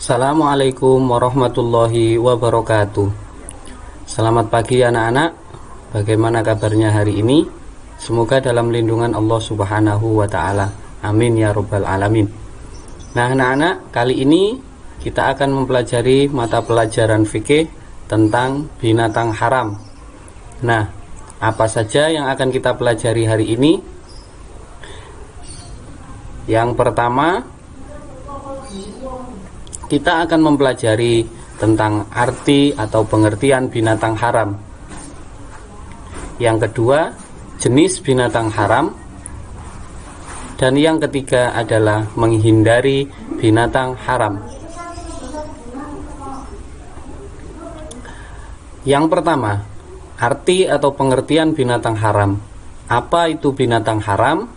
Assalamualaikum warahmatullahi wabarakatuh. Selamat pagi anak-anak. Bagaimana kabarnya hari ini? Semoga dalam lindungan Allah Subhanahu wa ta'ala. Amin ya rabbal alamin. Nah anak-anak, kali ini kita akan mempelajari mata pelajaran fikih tentang binatang haram. Nah, apa saja yang akan kita pelajari hari ini? Yang pertama, kita akan mempelajari tentang arti atau pengertian binatang haram. Yang kedua, jenis binatang haram. Dan yang ketiga adalah menghindari binatang haram. Yang pertama, arti atau pengertian binatang haram. Apa itu binatang haram?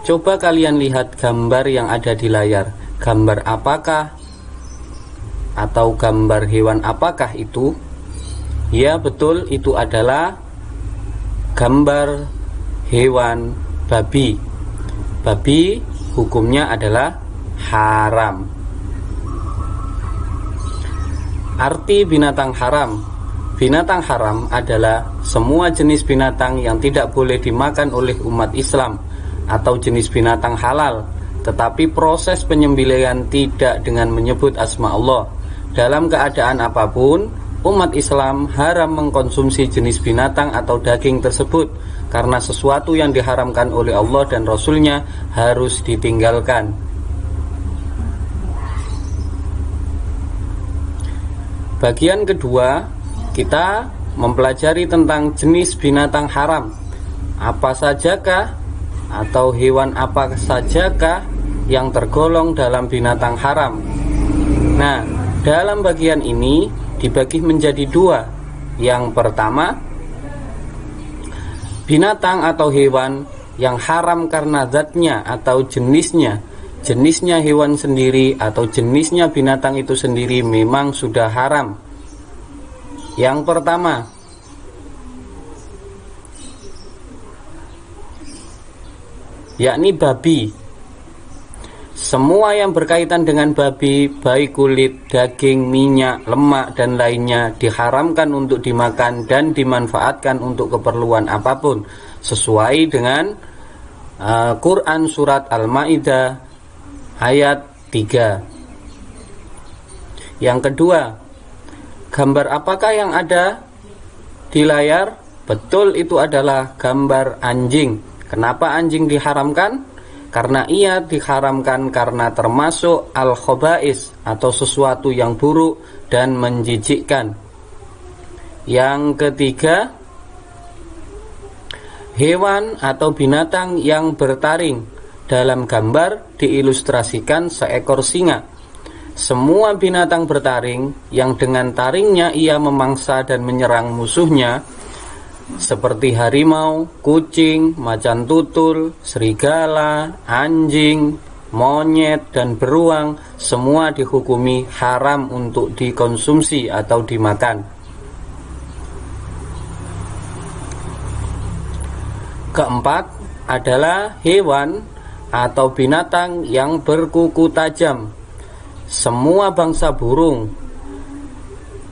Coba kalian lihat gambar yang ada di layar. Gambar apakah? Atau gambar hewan apakah itu? Ya betul, itu adalah gambar hewan babi. Babi hukumnya adalah haram. Arti binatang haram. Binatang haram adalah semua jenis binatang yang tidak boleh dimakan oleh umat Islam atau jenis binatang halal, tetapi proses penyembelihan tidak dengan menyebut asma Allah. Dalam keadaan apapun, umat Islam haram mengkonsumsi jenis binatang atau daging tersebut, karena sesuatu yang diharamkan oleh Allah dan Rasul-Nya harus ditinggalkan. Bagian kedua, kita mempelajari tentang jenis binatang haram. Apa sajakah atau hewan apa sajakah yang tergolong dalam binatang haram? Nah, dalam bagian ini dibagi menjadi dua. Yang pertama, binatang atau hewan yang haram karena zatnya atau jenisnya. Jenisnya hewan sendiri atau jenisnya binatang itu sendiri memang sudah haram. Yang pertama, yakni babi. Semua yang berkaitan dengan babi, baik kulit, daging, minyak, lemak, dan lainnya, diharamkan untuk dimakan dan dimanfaatkan untuk keperluan apapun, sesuai dengan Quran Surat Al-Ma'idah ayat 3. Yang kedua, gambar apakah yang ada di layar? Betul, itu adalah gambar anjing. Kenapa anjing diharamkan? Karena ia diharamkan karena termasuk al-khobais atau sesuatu yang buruk dan menjijikkan. Yang ketiga, hewan atau binatang yang bertaring. Dalam gambar diilustrasikan seekor singa. Semua binatang bertaring yang dengan taringnya ia memangsa dan menyerang musuhnya, seperti harimau, kucing, macan tutul, serigala, anjing, monyet, dan beruang, semua dihukumi haram untuk dikonsumsi atau dimakan. Keempat adalah hewan atau binatang yang berkuku tajam. Semua bangsa burung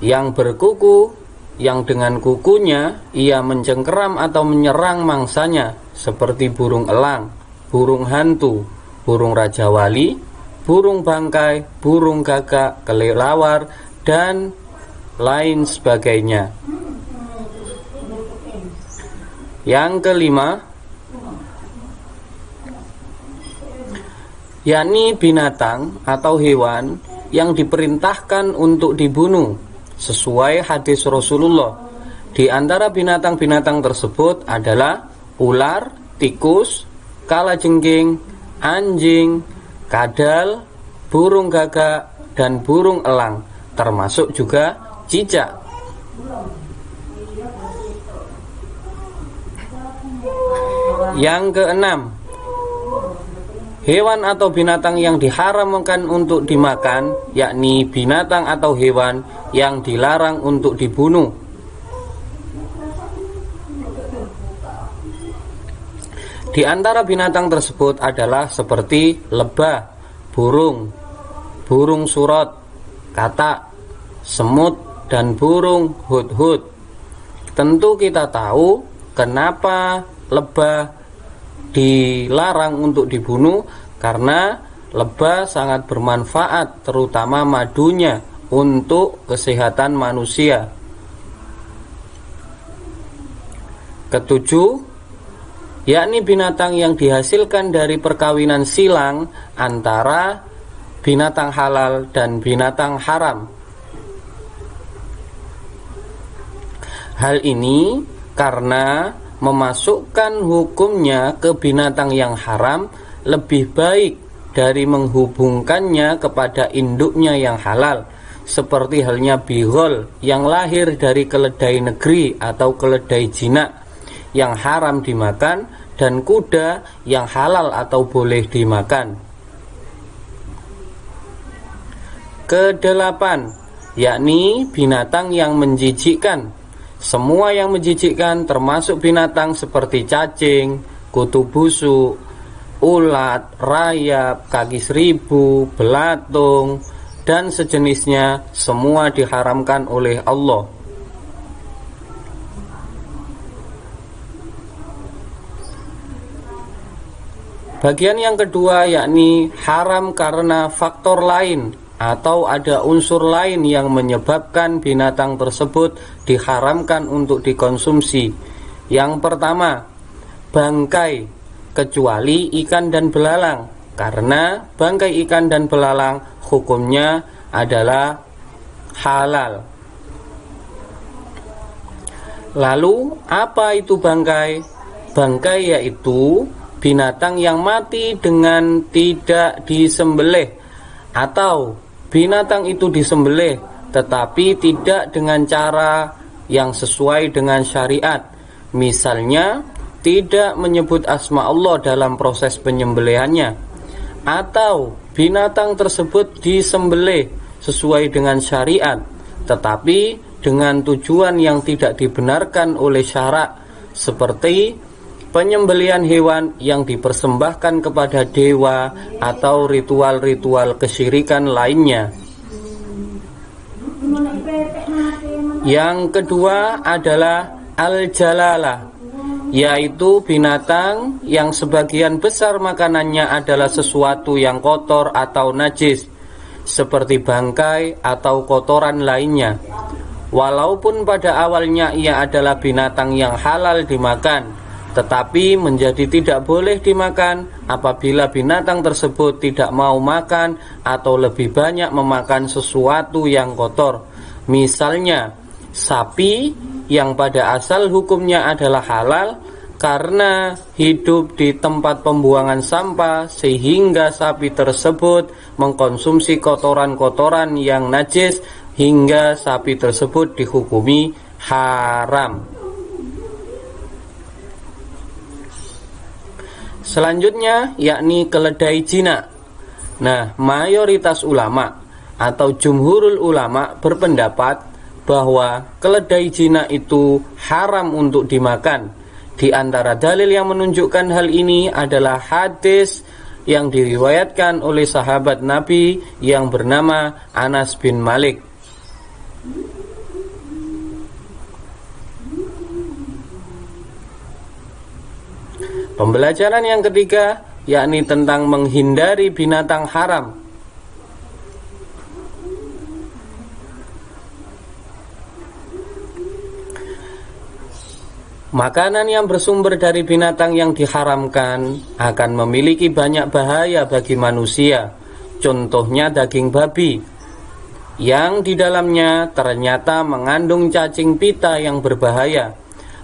yang berkuku, yang dengan kukunya ia mencengkeram atau menyerang mangsanya, seperti burung elang, burung hantu, burung raja wali, burung bangkai, burung gagak, kelelawar, dan lain sebagainya. Yang kelima, yakni binatang atau hewan yang diperintahkan untuk dibunuh sesuai hadis Rasulullah. Di antara binatang-binatang tersebut adalah ular, tikus, kalajengking, anjing, kadal, burung gagak, dan burung elang, termasuk juga cicak. Yang keenam, hewan atau binatang yang diharamkan untuk dimakan, yakni binatang atau hewan yang dilarang untuk dibunuh. Di antara binatang tersebut adalah seperti lebah, burung, burung surot, katak, semut, dan burung hudhud. Tentu kita tahu kenapa lebah dilarang untuk dibunuh, karena lebah sangat bermanfaat, terutama madunya untuk kesehatan manusia. Ketujuh, yakni binatang yang dihasilkan dari perkawinan silang antara binatang halal dan binatang haram. Hal ini karena memasukkan hukumnya ke binatang yang haram lebih baik dari menghubungkannya kepada induknya yang halal, seperti halnya bihol yang lahir dari keledai negeri atau keledai jinak yang haram dimakan, dan kuda yang halal atau boleh dimakan. Kedelapan, yakni binatang yang menjijikkan. Semua yang menjijikkan termasuk binatang seperti cacing, kutu busuk, ulat, rayap, kaki seribu, belatung, dan sejenisnya, semua diharamkan oleh Allah. Bagian yang kedua, yakni haram karena faktor lain atau ada unsur lain yang menyebabkan binatang tersebut diharamkan untuk dikonsumsi. Yang pertama, bangkai, kecuali ikan dan belalang, karena bangkai ikan dan belalang hukumnya adalah halal. Lalu apa itu bangkai? Bangkai yaitu binatang yang mati dengan tidak disembelih, atau binatang itu disembelih tetapi tidak dengan cara yang sesuai dengan syariat. Misalnya, tidak menyebut asma Allah dalam proses penyembelihannya, atau binatang tersebut disembelih sesuai dengan syariat tetapi dengan tujuan yang tidak dibenarkan oleh syarak, seperti penyembelihan hewan yang dipersembahkan kepada dewa atau ritual-ritual kesyirikan lainnya. Yang kedua adalah al-jalalah, yaitu binatang yang sebagian besar makanannya adalah sesuatu yang kotor atau najis, seperti bangkai atau kotoran lainnya. Walaupun pada awalnya ia adalah binatang yang halal dimakan, tetapi menjadi tidak boleh dimakan apabila binatang tersebut tidak mau makan atau lebih banyak memakan sesuatu yang kotor. Misalnya, sapi yang pada asal hukumnya adalah halal karena hidup di tempat pembuangan sampah, sehingga sapi tersebut mengkonsumsi kotoran-kotoran yang najis hingga sapi tersebut dihukumi haram. Selanjutnya, yakni keledai jinak. Nah, mayoritas ulama atau jumhurul ulama berpendapat bahwa keledai jinak itu haram untuk dimakan. Di antara dalil yang menunjukkan hal ini adalah hadis yang diriwayatkan oleh sahabat Nabi yang bernama Anas bin Malik. Pembelajaran yang ketiga, yakni tentang menghindari binatang haram. Makanan yang bersumber dari binatang yang diharamkan akan memiliki banyak bahaya bagi manusia. Contohnya daging babi, yang di dalamnya ternyata mengandung cacing pita yang berbahaya,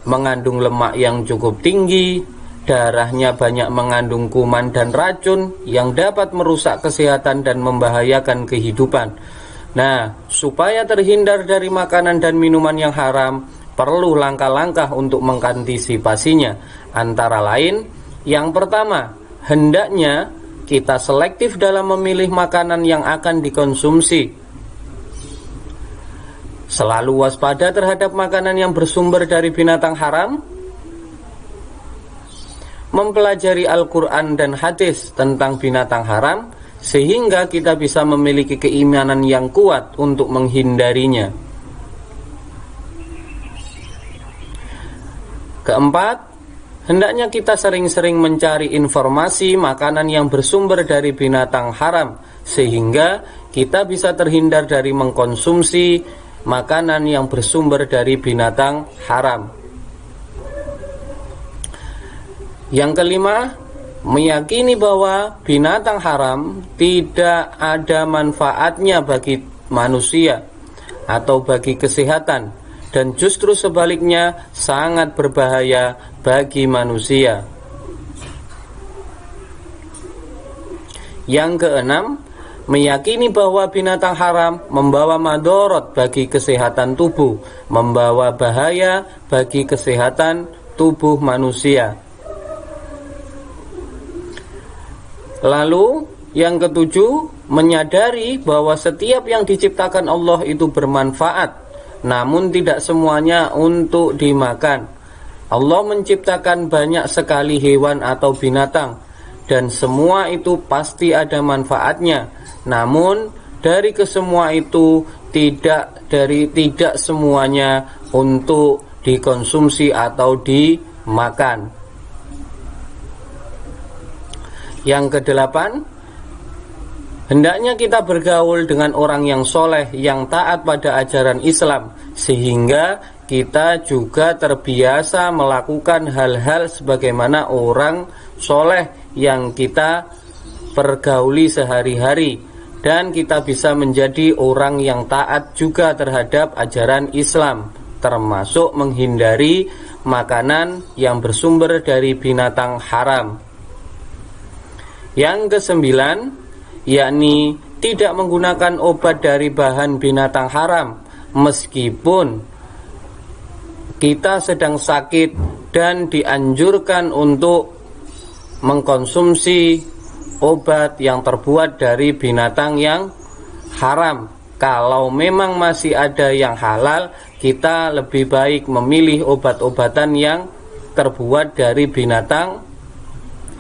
mengandung lemak yang cukup tinggi, darahnya banyak mengandung kuman dan racun yang dapat merusak kesehatan dan membahayakan kehidupan. Nah, supaya terhindar dari makanan dan minuman yang haram, perlu langkah-langkah untuk mengantisipasinya. Antara lain, yang pertama, hendaknya kita selektif dalam memilih makanan yang akan dikonsumsi. Selalu waspada terhadap makanan yang bersumber dari binatang haram. Mempelajari Al-Quran dan hadis tentang binatang haram, sehingga kita bisa memiliki keimanan yang kuat untuk menghindarinya. Keempat, hendaknya kita sering-sering mencari informasi makanan yang bersumber dari binatang haram, sehingga kita bisa terhindar dari mengkonsumsi makanan yang bersumber dari binatang haram. Yang kelima, meyakini bahwa binatang haram tidak ada manfaatnya bagi manusia atau bagi kesehatan, dan justru sebaliknya sangat berbahaya bagi manusia. Yang keenam, meyakini bahwa binatang haram membawa madorot bagi kesehatan tubuh, membawa bahaya bagi kesehatan tubuh manusia. Lalu yang ketujuh, menyadari bahwa setiap yang diciptakan Allah itu bermanfaat, namun tidak semuanya untuk dimakan. Allah menciptakan banyak sekali hewan atau binatang, dan semua itu pasti ada manfaatnya. Namun dari kesemua itu tidak semuanya untuk dikonsumsi atau dimakan. Yang kedelapan, hendaknya kita bergaul dengan orang yang soleh, yang taat pada ajaran Islam, sehingga kita juga terbiasa melakukan hal-hal sebagaimana orang soleh yang kita pergauli sehari-hari, dan kita bisa menjadi orang yang taat juga terhadap ajaran Islam, termasuk menghindari makanan yang bersumber dari binatang haram. Yang kesembilan, yakni tidak menggunakan obat dari bahan binatang haram meskipun kita sedang sakit dan dianjurkan untuk mengkonsumsi obat yang terbuat dari binatang yang haram. Kalau memang masih ada yang halal, kita lebih baik memilih obat-obatan yang terbuat dari binatang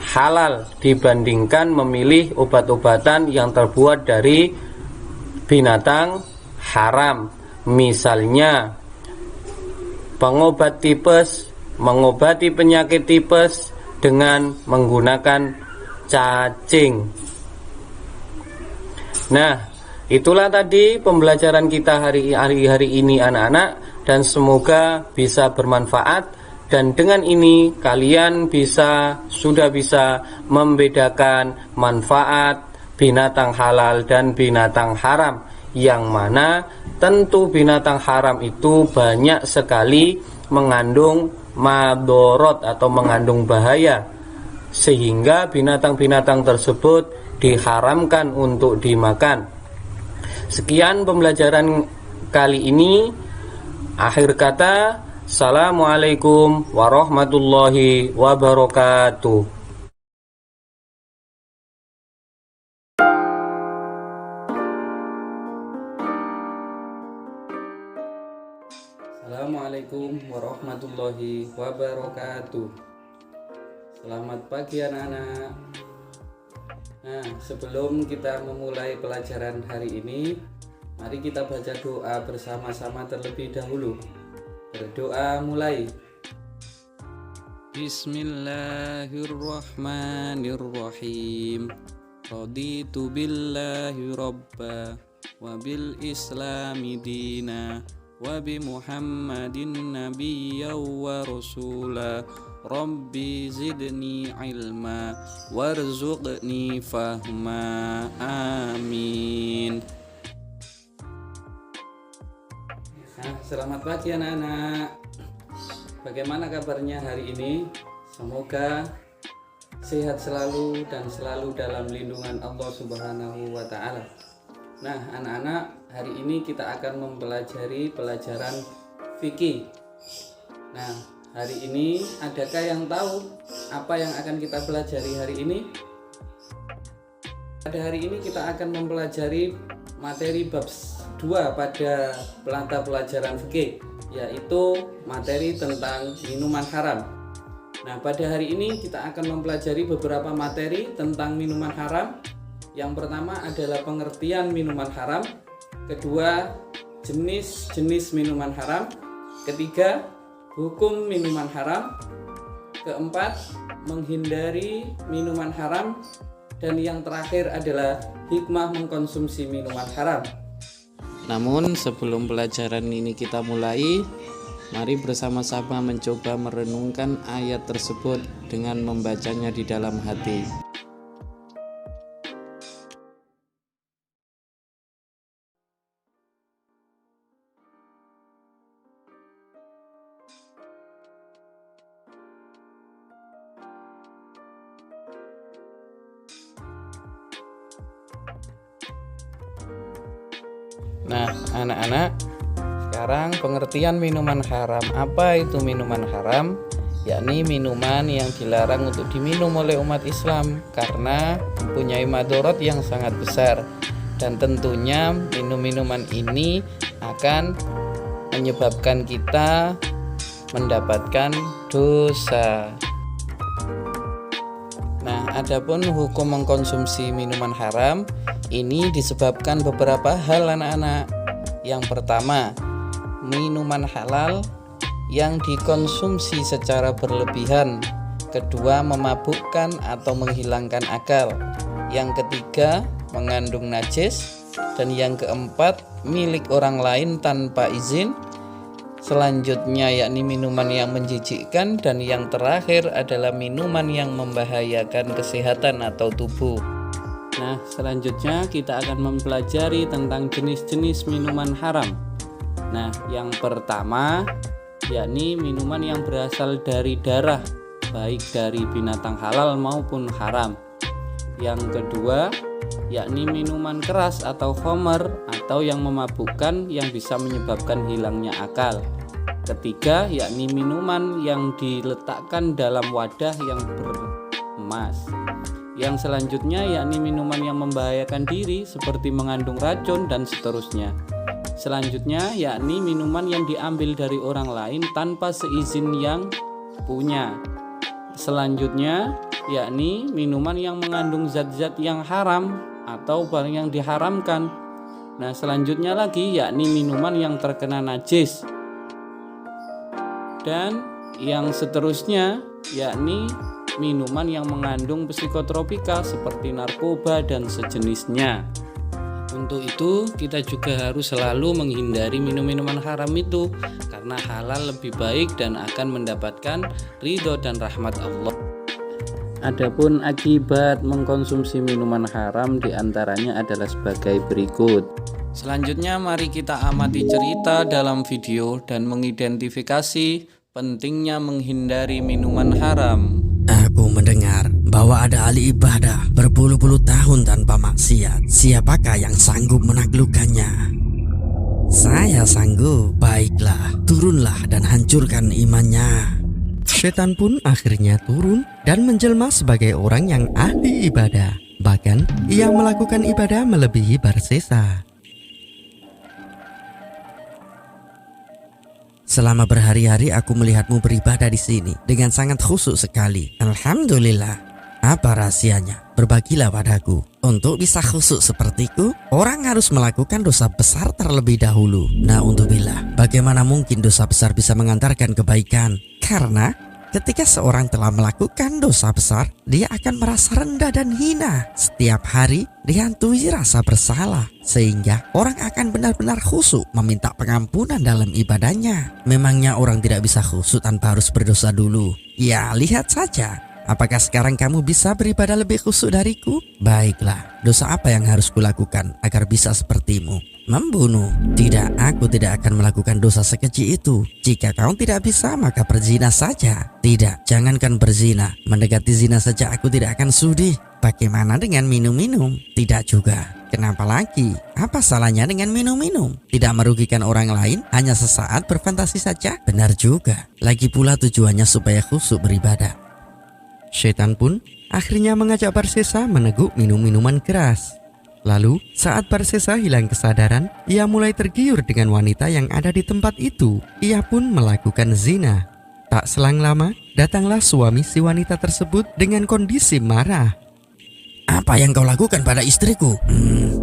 halal dibandingkan memilih obat-obatan yang terbuat dari binatang haram. Misalnya pengobat tipes mengobati penyakit tipes dengan menggunakan cacing. Nah, itulah tadi pembelajaran kita hari ini anak-anak, dan semoga bisa bermanfaat. Dan dengan ini kalian sudah bisa membedakan manfaat binatang halal dan binatang haram, yang mana tentu binatang haram itu banyak sekali mengandung madorot atau mengandung bahaya, sehingga binatang-binatang tersebut diharamkan untuk dimakan. Sekian pembelajaran kali ini. Akhir kata, Assalamualaikum warahmatullahi wabarakatuh. Assalamualaikum warahmatullahi wabarakatuh. Selamat pagi anak-anak. Nah, sebelum kita memulai pelajaran hari ini, mari kita baca doa bersama-sama terlebih dahulu. Berdoa mulai. Bismillahirrahmanirrahim. Raditu billahi rabba wa bil islami dina wa bi muhammadin nabiyya wa rasula. Rabbi zidni ilma warzuqni fahma. Amin. Selamat pagi anak-anak. Bagaimana kabarnya hari ini? Semoga sehat selalu dan selalu dalam lindungan Allah Subhanahu wa Ta'ala. Nah anak-anak, hari ini kita akan mempelajari pelajaran fikih. Nah, hari ini adakah yang tahu apa yang akan kita pelajari hari ini? Pada hari ini kita akan mempelajari materi bab 2 pada mata pelajaran fikih, yaitu materi tentang minuman haram. Nah, pada hari ini kita akan mempelajari beberapa materi tentang minuman haram. Yang pertama adalah pengertian minuman haram, kedua jenis-jenis minuman haram, ketiga hukum minuman haram, keempat menghindari minuman haram, dan yang terakhir adalah hikmah mengkonsumsi minuman haram. Namun sebelum pelajaran ini kita mulai, mari bersama-sama mencoba merenungkan ayat tersebut dengan membacanya di dalam hati. Nah, anak-anak, sekarang pengertian minuman haram. Apa itu minuman haram? Yakni minuman yang dilarang untuk diminum oleh umat Islam karena mempunyai madorot yang sangat besar, dan tentunya minum-minuman ini akan menyebabkan kita mendapatkan dosa. Nah, adapun hukum mengkonsumsi minuman haram ini disebabkan beberapa hal, anak-anak. Yang pertama, minuman halal yang dikonsumsi secara berlebihan. Kedua, memabukkan atau menghilangkan akal. Yang ketiga, mengandung najis. Dan yang keempat, milik orang lain tanpa izin. Selanjutnya yakni minuman yang menjijikkan, dan yang terakhir adalah minuman yang membahayakan kesehatan atau tubuh. Nah, selanjutnya kita akan mempelajari tentang jenis-jenis minuman haram. Nah, yang pertama yakni minuman yang berasal dari darah, baik dari binatang halal maupun haram. Yang kedua yakni minuman keras atau khamar atau yang memabukkan yang bisa menyebabkan hilangnya akal. Ketiga yakni minuman yang diletakkan dalam wadah yang beremas. Yang selanjutnya yakni minuman yang membahayakan diri seperti mengandung racun dan seterusnya. Selanjutnya yakni minuman yang diambil dari orang lain tanpa seizin yang punya. Selanjutnya yakni minuman yang mengandung zat-zat yang haram atau barang yang diharamkan. Nah, selanjutnya lagi yakni minuman yang terkena najis. Dan yang seterusnya yakni minuman yang mengandung psikotropika seperti narkoba dan sejenisnya. Untuk itu kita juga harus selalu menghindari minum-minuman haram itu, karena halal lebih baik dan akan mendapatkan ridho dan rahmat Allah. Adapun akibat mengkonsumsi minuman haram diantaranya adalah sebagai berikut. Selanjutnya mari kita amati cerita dalam video dan mengidentifikasi pentingnya menghindari minuman haram. Aku mendengar bahwa ada ahli ibadah berpuluh-puluh tahun tanpa maksiat. Siapakah yang sanggup menaklukkannya? Saya sanggup. Baiklah, turunlah dan hancurkan imannya. Setan pun akhirnya turun dan menjelma sebagai orang yang ahli ibadah. Bahkan ia melakukan ibadah melebihi Barsesa. Selama berhari-hari aku melihatmu beribadah di sini dengan sangat khusyuk sekali. Alhamdulillah. Apa rahasianya? Berbagilah padaku. Untuk bisa khusyuk sepertiku, orang harus melakukan dosa besar terlebih dahulu. Na'udzubillah. Bagaimana mungkin dosa besar bisa mengantarkan kebaikan? Karena ketika seorang telah melakukan dosa besar, dia akan merasa rendah dan hina. Setiap hari dihantui rasa bersalah, sehingga orang akan benar-benar khusyuk meminta pengampunan dalam ibadahnya. Memangnya orang tidak bisa khusyuk tanpa harus berdosa dulu? Ya, lihat saja. Apakah sekarang kamu bisa beribadah lebih khusyuk dariku? Baiklah, dosa apa yang harus kulakukan agar bisa sepertimu? Membunuh? Tidak, aku tidak akan melakukan dosa sekecil itu. Jika kau tidak bisa, maka berzina saja. Tidak, jangankan berzina, mendekati zina saja aku tidak akan sudi. Bagaimana dengan minum-minum? Tidak juga. Kenapa lagi? Apa salahnya dengan minum-minum? Tidak merugikan orang lain, hanya sesaat berfantasi saja? Benar juga. Lagi pula tujuannya supaya khusyuk beribadah. Setan pun akhirnya mengajak Barsesa meneguk minum-minuman keras. Lalu saat Barsesa hilang kesadaran, ia mulai tergiur dengan wanita yang ada di tempat itu. Ia pun melakukan zina. Tak selang lama, datanglah suami si wanita tersebut dengan kondisi marah. Apa Apa yang kau lakukan pada istriku?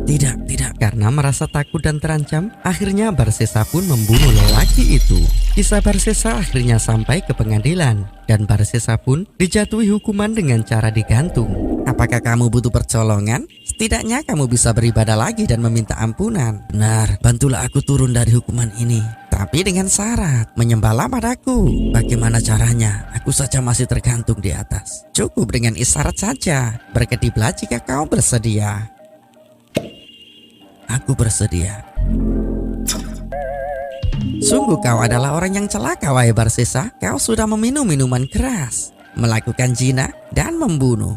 Tidak. Karena merasa takut dan terancam, akhirnya Barsesa pun membunuh lelaki itu. Kisah Barsesa akhirnya sampai ke pengadilan, dan Barsesa pun dijatuhi hukuman dengan cara digantung. Apakah kamu butuh pertolongan? Setidaknya kamu bisa beribadah lagi dan meminta ampunan. Benar, bantulah aku turun dari hukuman ini. Tapi dengan syarat, menyembahlah padaku. Bagaimana caranya? Aku saja masih tergantung di atas. Cukup dengan isyarat saja. Berkediplah jika kau bersedia. Aku bersedia. Sungguh kau adalah orang yang celaka, wahai Barsesa. Kau sudah meminum minuman keras, melakukan zina, dan membunuh.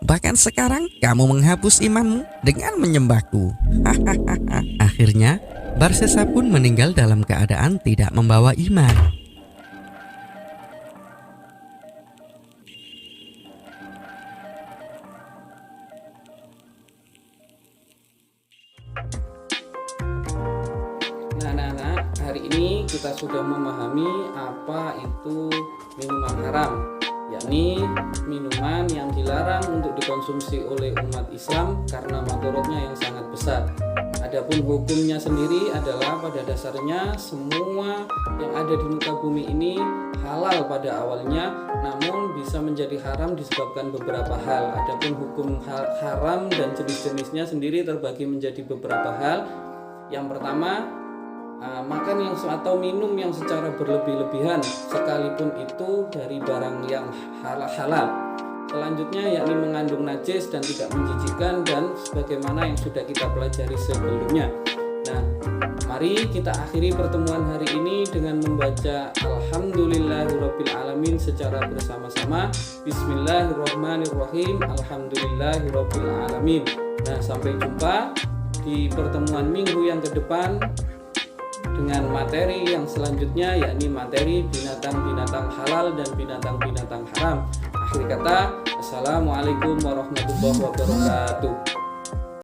Bahkan sekarang kamu menghapus imanmu dengan menyembahku. Akhirnya Barsesa pun meninggal dalam keadaan tidak membawa iman. Nah, anak-anak, hari ini kita sudah memahami apa itu minuman haram, yakni minuman yang dilarang untuk dikonsumsi oleh umat Islam karena madorotnya yang sangat besar. Adapun hukumnya sendiri adalah pada dasarnya semua yang ada di muka bumi ini halal pada awalnya, namun bisa menjadi haram disebabkan beberapa hal. Adapun hukum haram dan jenis-jenisnya sendiri terbagi menjadi beberapa hal. Yang pertama, makan yang atau minum yang secara berlebih-lebihan sekalipun itu dari barang yang halal. Selanjutnya yakni mengandung najis dan tidak menjijikkan dan sebagaimana yang sudah kita pelajari sebelumnya. Nah, mari kita akhiri pertemuan hari ini dengan membaca Alhamdulillahirabbil alamin secara bersama-sama. Bismillahirrahmanirrahim. Alhamdulillahirabbil alamin. Nah, sampai jumpa di pertemuan minggu yang ke depan dengan materi yang selanjutnya, yakni materi binatang-binatang halal dan binatang-binatang haram. Akhir kata, assalamualaikum warahmatullahi wabarakatuh.